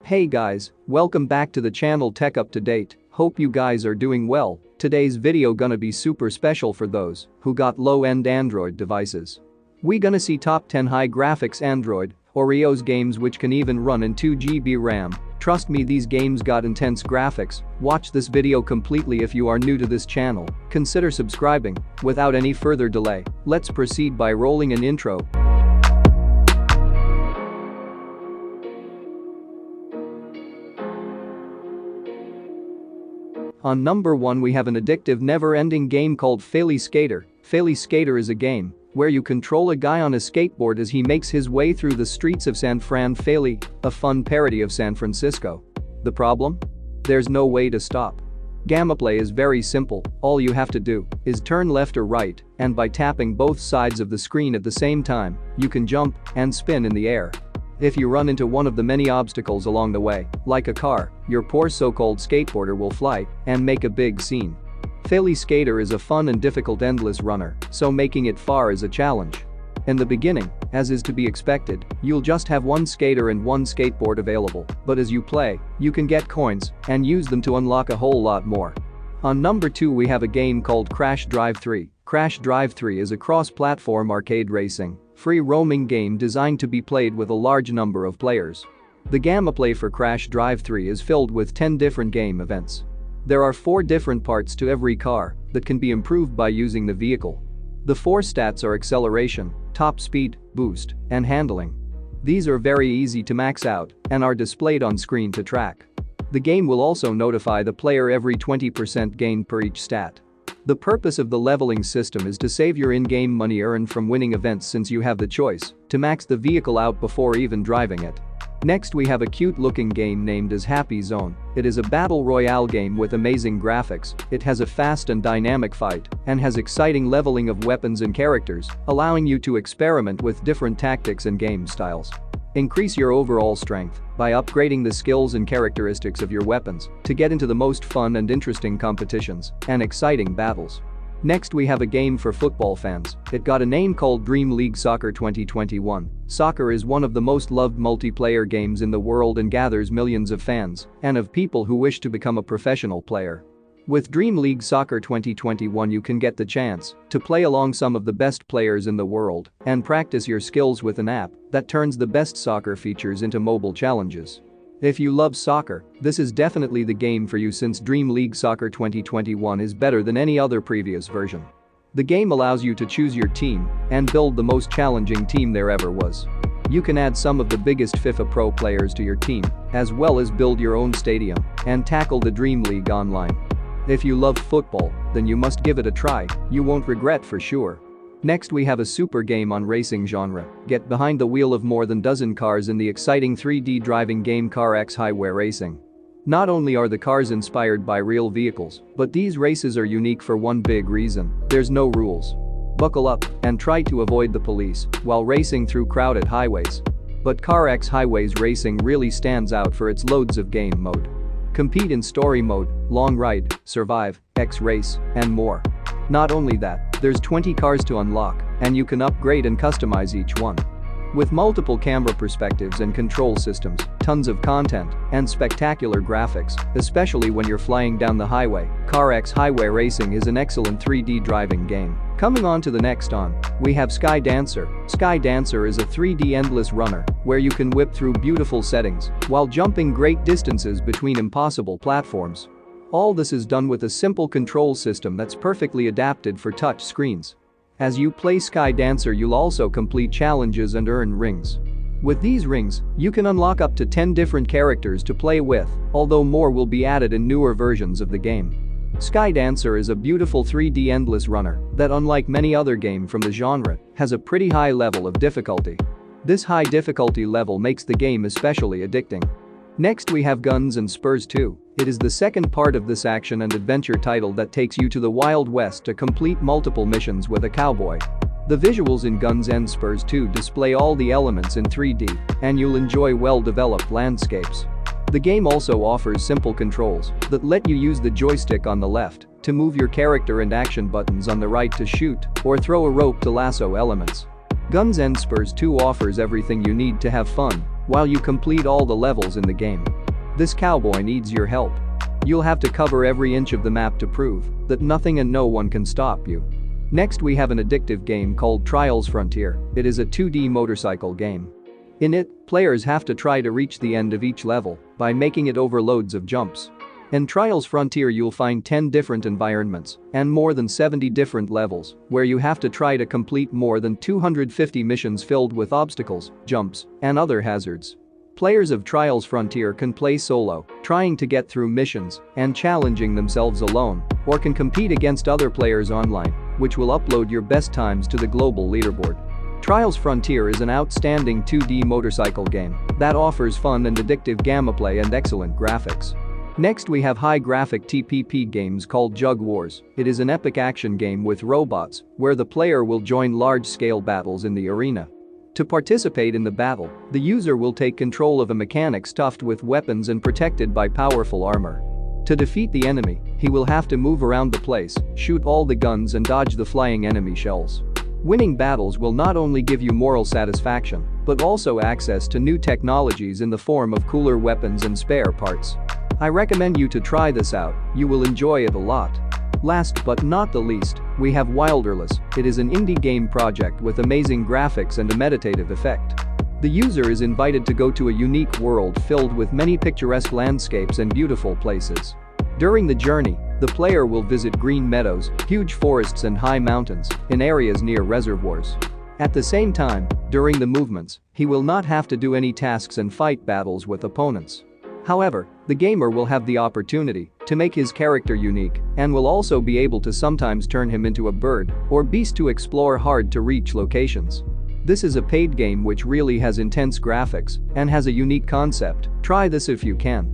Hey guys, welcome back to the channel Tech Up to Date. Hope you guys are doing well. Today's video gonna be super special for those who got low-end Android devices. We gonna see top 10 high graphics Android or iOS games which can even run in 2GB RAM. Trust me, these games got intense graphics. Watch this video completely if you are new to this channel. Consider subscribing. Without any further delay, let's proceed by rolling an intro. On number 1 we have an addictive never-ending game called Faily Skater. Faily Skater is a game where you control a guy on a skateboard as he makes his way through the streets of San Fran. Faily, a fun parody of San Francisco. The problem? There's no way to stop. Gameplay is very simple. All you have to do is turn left or right, and by tapping both sides of the screen at the same time, you can jump and spin in the air. If you run into one of the many obstacles along the way, like a car, your poor so-called skateboarder will fly and make a big scene. Faily Skater is a fun and difficult endless runner, so making it far is a challenge. In the beginning, as is to be expected, you'll just have one skater and one skateboard available, but as you play, you can get coins and use them to unlock a whole lot more. On number 2 we have a game called Crash Drive 3. Crash Drive 3 is a cross-platform arcade racing, free-roaming game designed to be played with a large number of players. The gameplay for Crash Drive 3 is filled with 10 different game events. There are 4 different parts to every car that can be improved by using the vehicle. The 4 stats are acceleration, top speed, boost, and handling. These are very easy to max out and are displayed on screen to track. The game will also notify the player every 20% gain per each stat. The purpose of the leveling system is to save your in-game money earned from winning events, since you have the choice to max the vehicle out before even driving it. Next we have a cute-looking game named as Happy Zone. It is a battle royale game with amazing graphics. It has a fast and dynamic fight and has exciting leveling of weapons and characters, allowing you to experiment with different tactics and game styles. Increase your overall strength by upgrading the skills and characteristics of your weapons to get into the most fun and interesting competitions and exciting battles. Next we have a game for football fans. It got a name called Dream League Soccer 2021. Soccer is one of the most loved multiplayer games in the world and gathers millions of fans and of people who wish to become a professional player. With Dream League Soccer 2021 you can get the chance to play along some of the best players in the world and practice your skills with an app that turns the best soccer features into mobile challenges. If you love soccer, this is definitely the game for you, since Dream League Soccer 2021 is better than any other previous version. The game allows you to choose your team and build the most challenging team there ever was. You can add some of the biggest FIFA Pro players to your team, as well as build your own stadium and tackle the Dream League online. If you love football, then you must give it a try. You won't regret for sure. Next we have a super game on racing genre. Get behind the wheel of more than dozen cars in the exciting 3D driving game Car X Highway Racing. Not only are the cars inspired by real vehicles, but these races are unique for one big reason: there's no rules. Buckle up and try to avoid the police while racing through crowded highways. But Car X Highways Racing really stands out for its loads of game mode. Compete in story mode, long ride, survive, X-race, and more. Not only that, there's 20 cars to unlock, and you can upgrade and customize each one. With multiple camera perspectives and control systems, tons of content, and spectacular graphics, especially when you're flying down the highway, Car X Highway Racing is an excellent 3D driving game. Coming on to the next we have Skydancer. Skydancer is a 3D endless runner where you can whip through beautiful settings while jumping great distances between impossible platforms. All this is done with a simple control system that's perfectly adapted for touch screens. As you play Skydancer, you'll also complete challenges and earn rings. With these rings, you can unlock up to 10 different characters to play with, although more will be added in newer versions of the game. Skydancer is a beautiful 3D endless runner that, unlike many other games from the genre, has a pretty high level of difficulty. This high difficulty level makes the game especially addicting. Next we have Guns N Spurs 2. It is the second part of this action and adventure title that takes you to the Wild West to complete multiple missions with a cowboy. The visuals in Guns N Spurs 2 display all the elements in 3D, and you'll enjoy well-developed landscapes. The game also offers simple controls that let you use the joystick on the left to move your character and action buttons on the right to shoot or throw a rope to lasso elements. Guns N Spurs 2 offers everything you need to have fun while you complete all the levels in the game. This cowboy needs your help. You'll have to cover every inch of the map to prove that nothing and no one can stop you. Next we have an addictive game called Trials Frontier. It is a 2D motorcycle game. In it, players have to try to reach the end of each level by making it over loads of jumps. In Trials Frontier you'll find 10 different environments and more than 70 different levels where you have to try to complete more than 250 missions filled with obstacles, jumps, and other hazards. Players of Trials Frontier can play solo, trying to get through missions and challenging themselves alone, or can compete against other players online, which will upload your best times to the global leaderboard. Trials Frontier is an outstanding 2D motorcycle game that offers fun and addictive gameplay and excellent graphics. Next we have high-graphic TPP games called Jug Wars. It is an epic action game with robots where the player will join large-scale battles in the arena. To participate in the battle, the user will take control of a mechanic stuffed with weapons and protected by powerful armor. To defeat the enemy, he will have to move around the place, shoot all the guns and dodge the flying enemy shells. Winning battles will not only give you moral satisfaction, but also access to new technologies in the form of cooler weapons and spare parts. I recommend you to try this out, you will enjoy it a lot. Last but not the least, we have Wilderless. It is an indie game project with amazing graphics and a meditative effect. The user is invited to go to a unique world filled with many picturesque landscapes and beautiful places. During the journey, the player will visit green meadows, huge forests and high mountains in areas near reservoirs. At the same time, during the movements, he will not have to do any tasks and fight battles with opponents. However, the gamer will have the opportunity to make his character unique and will also be able to sometimes turn him into a bird or beast to explore hard-to-reach locations. This is a paid game which really has intense graphics and has a unique concept. Try this if you can.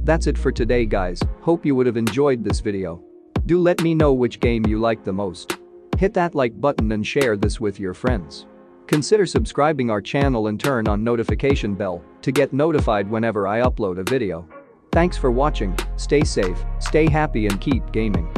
That's it for today guys, hope you would have enjoyed this video. Do let me know which game you like the most. Hit that like button and share this with your friends. Consider subscribing our channel and turn on notification bell to get notified whenever I upload a video. Thanks for watching, stay safe, stay happy and keep gaming.